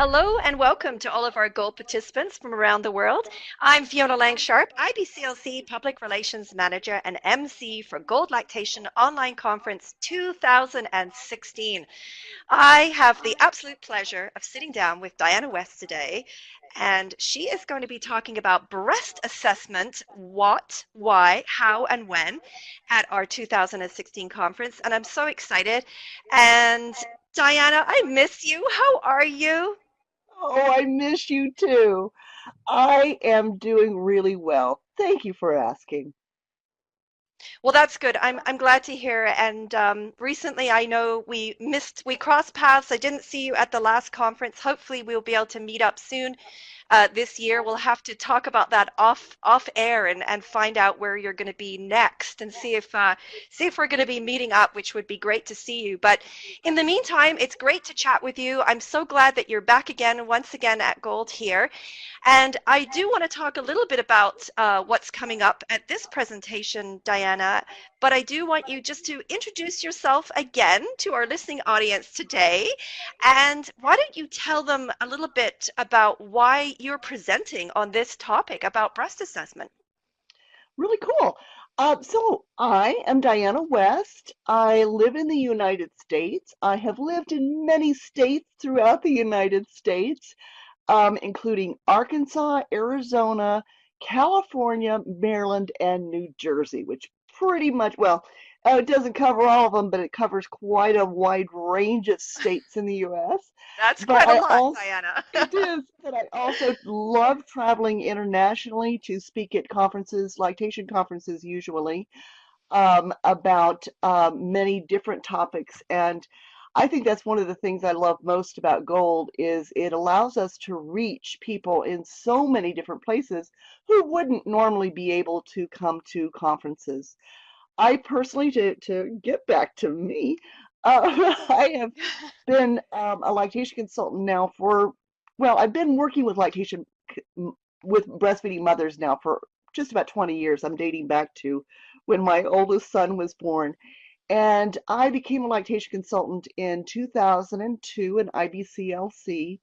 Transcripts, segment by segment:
Hello and welcome to all of our Gold participants from around the world. I'm Fiona Lang-Sharp, IBCLC Public Relations Manager and MC for Gold Lactation Online Conference 2016. I have the absolute pleasure of sitting down with Diana West today, and she is going to be talking about breast assessment, what, why, how, and when at our 2016 conference. And I'm so excited. And Diana, I miss you. How are you? Oh, I miss you too. I am doing really well. Thank you for asking. Well, that's good. I'm glad to hear. And recently, I know we crossed paths. I didn't see you at the last conference. Hopefully, we'll be able to meet up soon this year. We'll have to talk about that off air and find out where you're going to be next and see if we're going to be meeting up, which would be great to see you. But in the meantime, it's great to chat with you. I'm so glad that you're back again, once again at Gold here. And I do want to talk a little bit about what's coming up at this presentation, Diana, but I do want you just to introduce yourself again to our listening audience today. And why don't you tell them a little bit about why you're presenting on this topic about breast assessment? Really cool. So I am Diana West. I live in the United States. I have lived in many states throughout the United States, including Arkansas, Arizona, California, Maryland, and New Jersey, which pretty much, well, it doesn't cover all of them, but it covers quite a wide range of states in the U.S. That's But quite a I lot, also, Diana. it is, but I also love traveling internationally to speak at conferences, lactation conferences usually, about many different topics. And I think that's one of the things I love most about Gold is it allows us to reach people in so many different places who wouldn't normally be able to come to conferences. I personally, to get back to me, I have been a lactation consultant now for, well, I've been working with with breastfeeding mothers now for just about 20 years. I'm dating back to when my oldest son was born. And I became a lactation consultant in 2002 in IBCLC.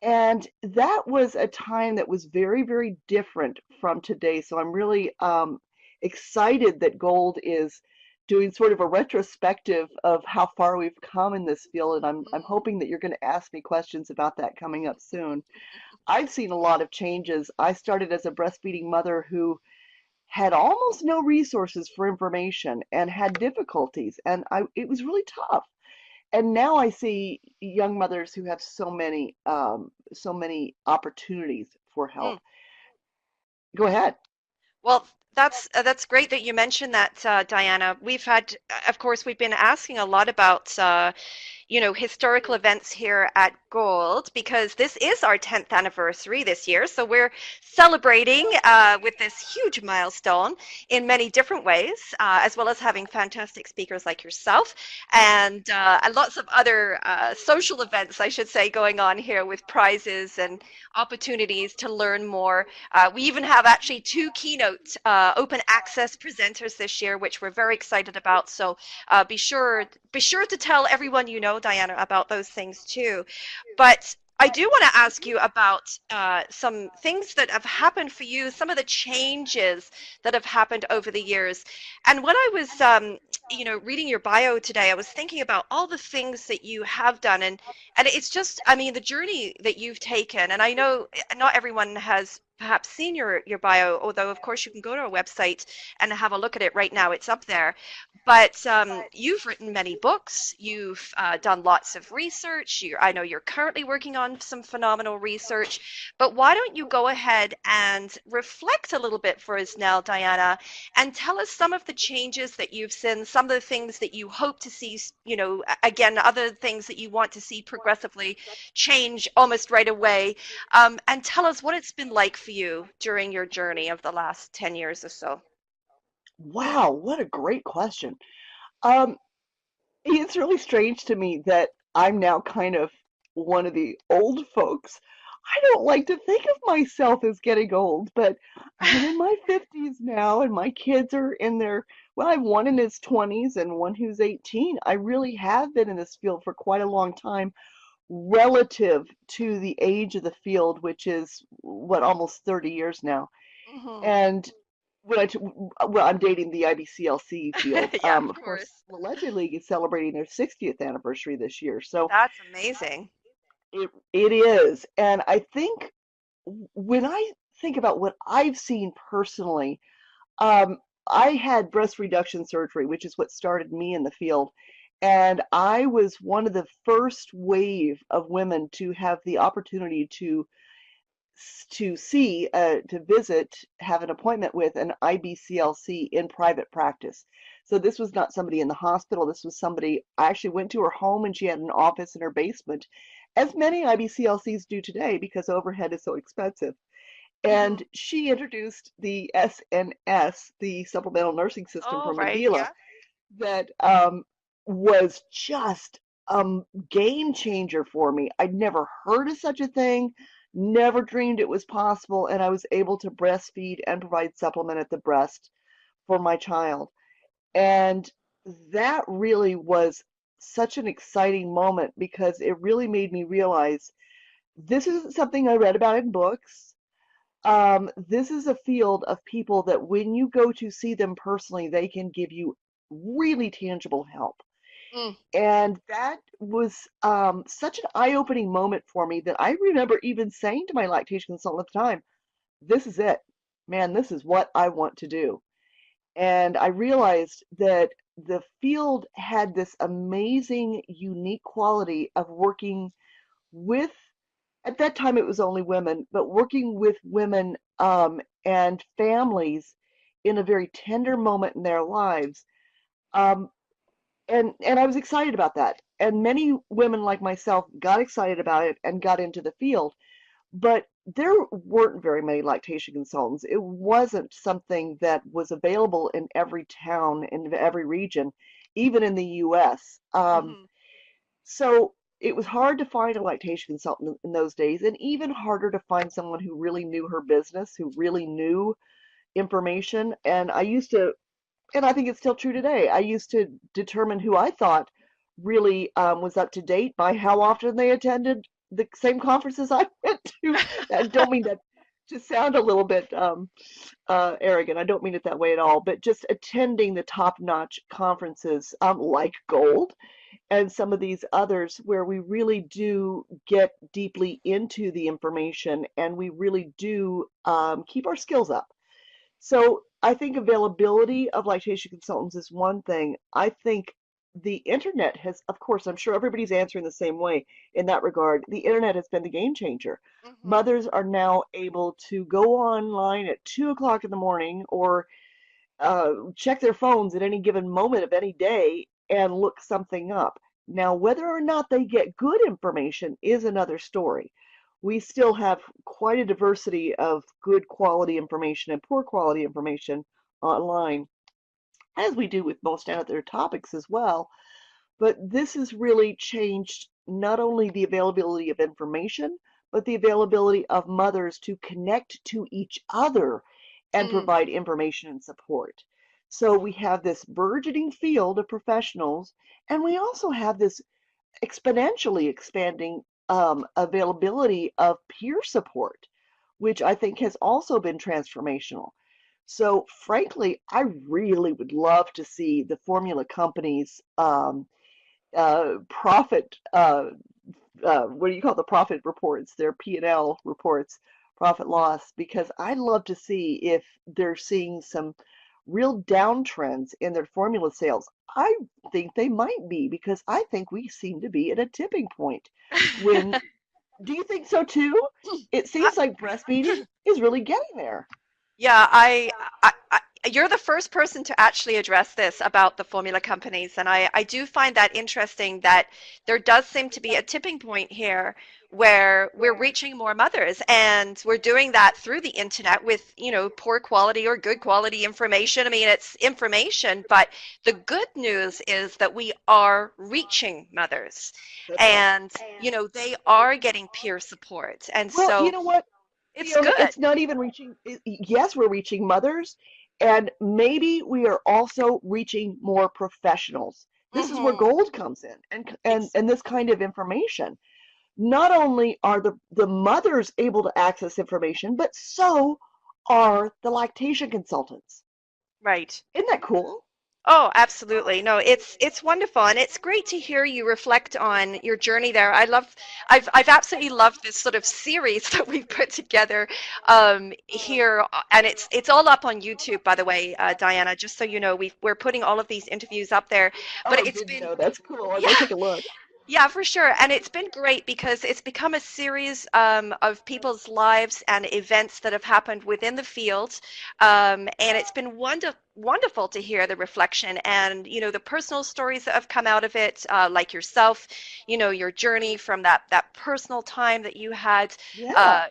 And that was a time that was very, very different from today. So I'm really excited that Gold is doing sort of a retrospective of how far we've come in this field. And I'm hoping that you're going to ask me questions about that coming up soon. I've seen a lot of changes. I started as a breastfeeding mother who had almost no resources for information and had difficulties, and it was really tough. And now I see young mothers who have so many opportunities for Mm. help. Go ahead. Well, that's great that you mentioned that, Diana. Of course, we've been asking a lot about historical events here at Gold because this is our 10th anniversary this year. So we're celebrating with this huge milestone in many different ways, as well as having fantastic speakers like yourself and lots of other social events, I should say, going on here with prizes and opportunities to learn more. We even have actually two keynote open access presenters this year, which we're very excited about. So be sure to tell everyone you know, Diana, about those things too. But I do want to ask you about some things that have happened for you, some of the changes that have happened over the years. And when I was, reading your bio today, I was thinking about all the things that you have done, and it's just, I mean, the journey that you've taken. And I know not everyone has perhaps seen your bio, although of course you can go to our website and have a look at it right now. It's up there. But you've written many books. You've done lots of research. I know you're currently working on some phenomenal research. But why don't you go ahead and reflect a little bit for us now, Diana, and tell us some of the changes that you've seen, some of the things that you hope to see, again, other things that you want to see progressively change almost right away. And tell us what it's been like for you during your journey of the last 10 years or so. Wow, what a great question. Um, it's really strange to me that I'm now kind of one of the old folks. I don't like to think of myself as getting old, but I'm in my 50s now, and my kids are in their, well, I have one in his 20s and one who's 18. I really have been in this field for quite a long time, relative to the age of the field, which is what, almost 30 years now. Hmm. And when well, I'm dating the IBCLC field. Yeah, of Of course, course. the Legend League is celebrating their 60th anniversary this year, so That's amazing. it is. And I think when I think about what I've seen personally, um, I had breast reduction surgery, which is what started me in the field. And I was one of the first wave of women to have the opportunity to visit, have an appointment with an IBCLC in private practice. So this was not somebody in the hospital. This was somebody, I actually went to her home and she had an office in her basement, as many IBCLCs do today because overhead is so expensive. Hmm. And she introduced the SNS, the supplemental nursing system Oh, from right. Medela, Yeah. that was just a game changer for me. I'd never heard of such a thing, never dreamed it was possible, and I was able to breastfeed and provide supplement at the breast for my child. And that really was such an exciting moment because it really made me realize this isn't something I read about in books. This is a field of people that when you go to see them personally, they can give you really tangible help. Mm. And that was such an eye-opening moment for me that I remember even saying to my lactation consultant at the time, this is it. Man, this is what I want to do. And I realized that the field had this amazing, unique quality of working with, at that time it was only women, but working with women and families in a very tender moment in their lives. Um, and I was excited about that. And many women like myself got excited about it and got into the field, but there weren't very many lactation consultants. It wasn't something that was available in every town, in every region, even in the US. Hmm. So it was hard to find a lactation consultant in those days, and even harder to find someone who really knew her business, who really knew information. And I used to, and I think it's still true today, I used to determine who I thought really was up to date by how often they attended the same conferences I went to. I don't mean that to sound a little bit arrogant. I don't mean it that way at all, but just attending the top-notch conferences like Gold and some of these others where we really do get deeply into the information and we really do keep our skills up. So I think availability of lactation consultants is one thing. I think the internet has, of course, I'm sure everybody's answering the same way in that regard. The internet has been the game changer. Hmm. Mothers are now able to go online at 2 o'clock in the morning or check their phones at any given moment of any day and look something up. Now, whether or not they get good information is another story. We still have quite a diversity of good quality information and poor quality information online, as we do with most other topics as well. But this has really changed not only the availability of information, but the availability of mothers to connect to each other and Mm. provide information and support. So we have this burgeoning field of professionals, and we also have this exponentially expanding availability of peer support, which I think has also been transformational. So, frankly, I really would love to see the formula companies profit what do you call the profit reports, their P&L reports, profit loss, because I'd love to see if they're seeing some real downtrends in their formula sales. I think they might be because I think we seem to be at a tipping point. When do you think so too? It I, seems like breastfeeding is really getting there. Yeah, you're the first person to actually address this about the formula companies, and I do find that interesting that there does seem to be a tipping point here where we're reaching more mothers, and we're doing that through the internet with, poor quality or good quality information. I mean, it's information, but the good news is that we are reaching mothers, That's right. and, they are getting peer support, and Well, you so know what, it's Fiona, good. it's not even reaching, yes, we're reaching mothers, and maybe we are also reaching more professionals. This is where Hmm. gold comes in and Ex this kind of information. not only are the mothers able to access information, but so are the lactation consultants. Right. Isn't that cool? Oh, absolutely. No, it's wonderful, and it's great to hear you reflect on your journey there. I've absolutely loved this sort of series that we've put together here, and it's all up on YouTube, by the way, Diana. Just so you know, we're putting all of these interviews up there, but Oh, it's good to been know. That's cool. I'll yeah. go take a look. Yeah, for sure. And it's been great because it's become a series of people's lives and events that have happened within the field. And it's been wonderful to hear the reflection and, the personal stories that have come out of it, like yourself, your journey from that personal time that you had, Yeah.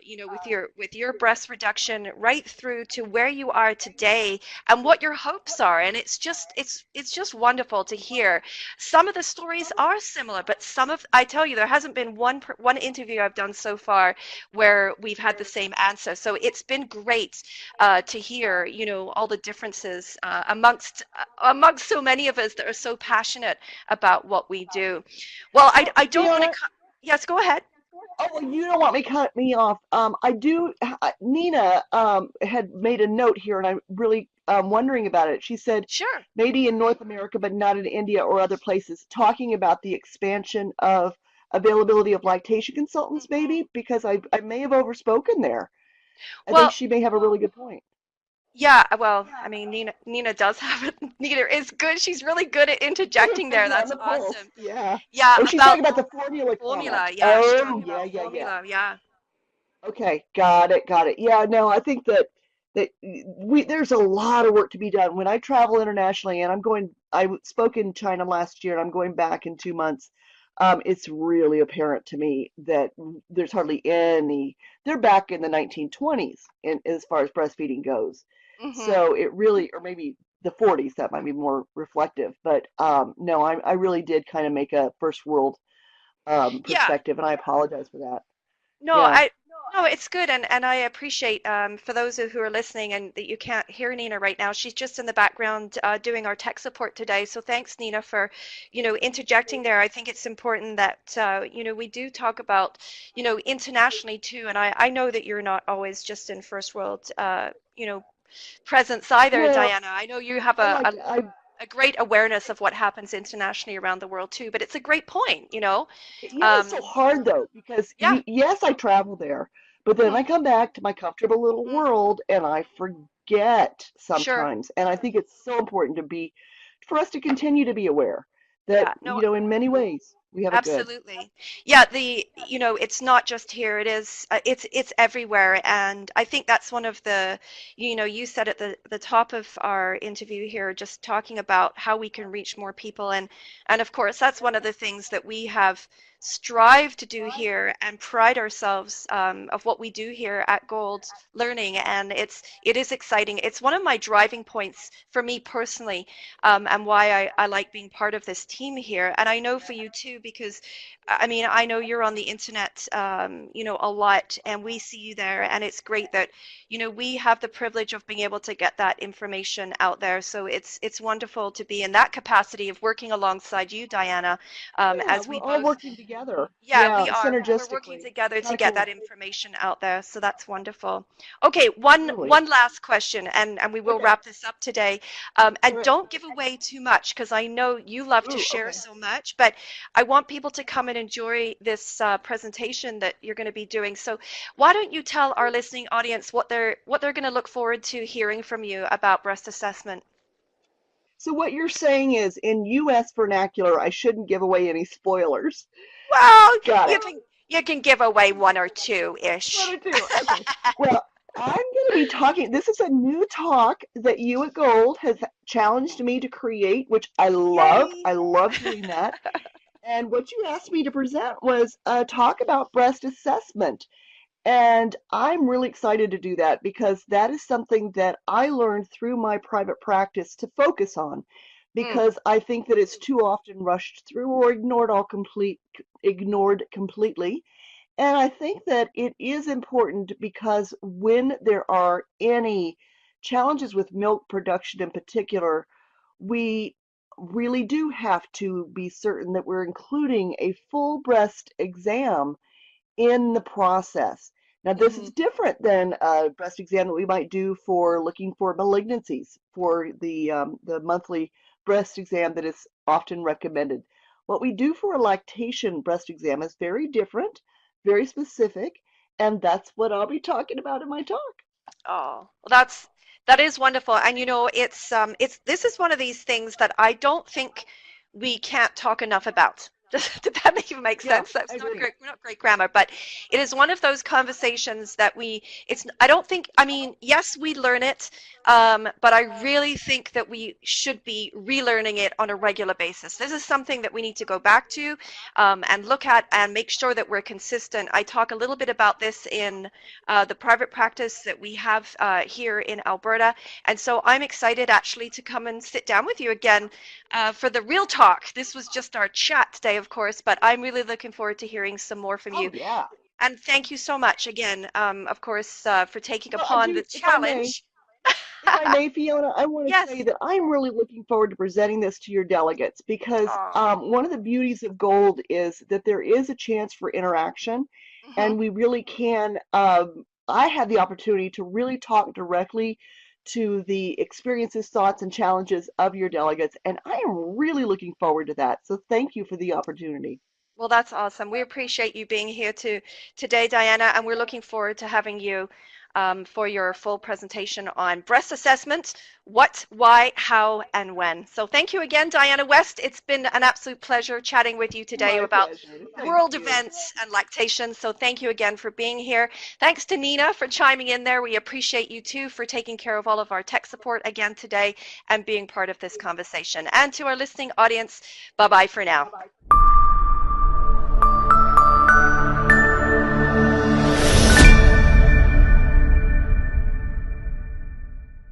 with your breast reduction right through to where you are today and what your hopes are. And it's just wonderful to hear. Some of the stories are similar, but I tell you, there hasn't been one interview I've done so far where we've had the same answer. So it's been great to hear, all the differences amongst so many of us that are so passionate about what we do. Well, I don't want to. Diana, Yes, go ahead. oh, well, you don't want me cut me off. I do. Nina had made a note here, and I'm really wondering about it. She said Sure. maybe in North America, but not in India or other places, talking about the expansion of availability of lactation consultants, maybe, because I may have overspoken there. I think Well, she may have a really good point. yeah, well, I mean, Nina does have it. Nina is good. She's really good at Put her interjecting there. finger on That's the pulse. awesome. Yeah. Yeah, Oh, she's about talking about the formula formula. comment. Yeah, she's Oh, talking yeah, about yeah, yeah. formula. Yeah. Okay, got it, got it. Yeah, no, I think that there's a lot of work to be done. When I travel internationally, and I spoke in China last year, and I'm going back in 2 months. It's really apparent to me that there's hardly any. They're back in the 1920s, as far as breastfeeding goes. Hmm. So it really, or maybe the 40s, that might be more reflective. But no, I really did kind of make a first world Yeah. perspective, and I apologize for that. No, Yeah. no, it's good, and I appreciate for those who are listening and that you can't hear Nina right now. She's just in the background doing our tech support today. So thanks, Nina, for interjecting there. I think it's important that we do talk about internationally too. And I know that you're not always just in first world presence either, Well, Diana. I know you have I a, like a to, I a great awareness of what happens internationally around the world too. But it's a great point. yeah, it's so Um, hard though because yeah. yes, I travel there, but then Hmm. I come back to my comfortable little Hmm. world and I forget Sure. sometimes. And I think it's so important for us to continue to be aware that, Yeah. No, in many ways we have it good. absolutely. Yeah, it's not just here. It's everywhere. And I think that's one of you said at the top of our interview here, just talking about how we can reach more people. And of course, that's one of the things that we have strived to do here and pride ourselves of what we do here at Gold Learning. And it is exciting. It's one of my driving points for me personally, and why I like being part of this team here. And I know for you too, because I mean, I know you're on the internet, a lot, and we see you there, and it's great that, we have the privilege of being able to get that information out there. So it's wonderful to be in that capacity of working alongside you, Diana, Yeah, as we're we all both, working together. yeah, Yeah, we are. We're working synergistically. together Kind to of get that cool. information out there, so that's wonderful. Okay, one Totally. one last question, and we will Okay. wrap this up today. All And right. don't give away too much because I know you love to Ooh, share okay. so much, but I want people to come and enjoy this presentation that you're going to be doing. So why don't you tell our listening audience what they're going to look forward to hearing from you about breast assessment? So what you're saying is in US vernacular, I shouldn't give away any spoilers. Well, Got you it. can give away one or two One ish. or two. Okay. Well, I'm going to be talking. This is a new talk that you at Gold has challenged me to create, which I love. Yay! I love doing that. And what you asked me to present was a talk about breast assessment. And I'm really excited to do that because that is something that I learned through my private practice to focus on Mm, because I think that it's too often rushed through or ignored completely. And I think that it is important because when there are any challenges with milk production in particular, we really do have to be certain that we're including a full breast exam in the process. Now, this Hmm. is different than a breast exam that we might do for looking for malignancies for the monthly breast exam that is often recommended. What we do for a lactation breast exam is very different, very specific, and that's what I'll be talking about in my talk. Oh, well, that is wonderful. And you know, it's this is one of these things that I don't think we can't talk enough about. Did that even make Yeah, sense? I That's agree. not great grammar, but it is one of those conversations that I don't think, I mean, yes, we learn it, but I really think that we should be relearning it on a regular basis. This is something that we need to go back to, and look at and make sure that we're consistent. I talk a little bit about this in the private practice that we have here in Alberta. And so I'm excited actually to come and sit down with you again for the real talk. This was just our chat today, of course, but I'm really looking forward to hearing some more from Oh you. yeah. And thank you so much again, of course, for taking Well, I upon the do, challenge. if I may, Fiona, I want to say Yes. that I'm really looking forward to presenting this to your delegates because Oh. one of the beauties of Gold is that there is a chance for interaction, Hmm. and we really can. I had the opportunity to really talk directly to the experiences, thoughts, and challenges of your delegates, and I am really looking forward to that. So thank you for the opportunity. Well, that's awesome. We appreciate you being here today, Diana, and we're looking forward to having you for your full presentation on breast assessment, what, why, how, and when. So thank you again, Diana West. It's been an absolute pleasure chatting with you today My about pleasure. Thank world you. events and lactation. So thank you again for being here. Thanks to Nina for chiming in there. We appreciate you too for taking care of all of our tech support again today and being part of this conversation. And to our listening audience, bye-bye for now.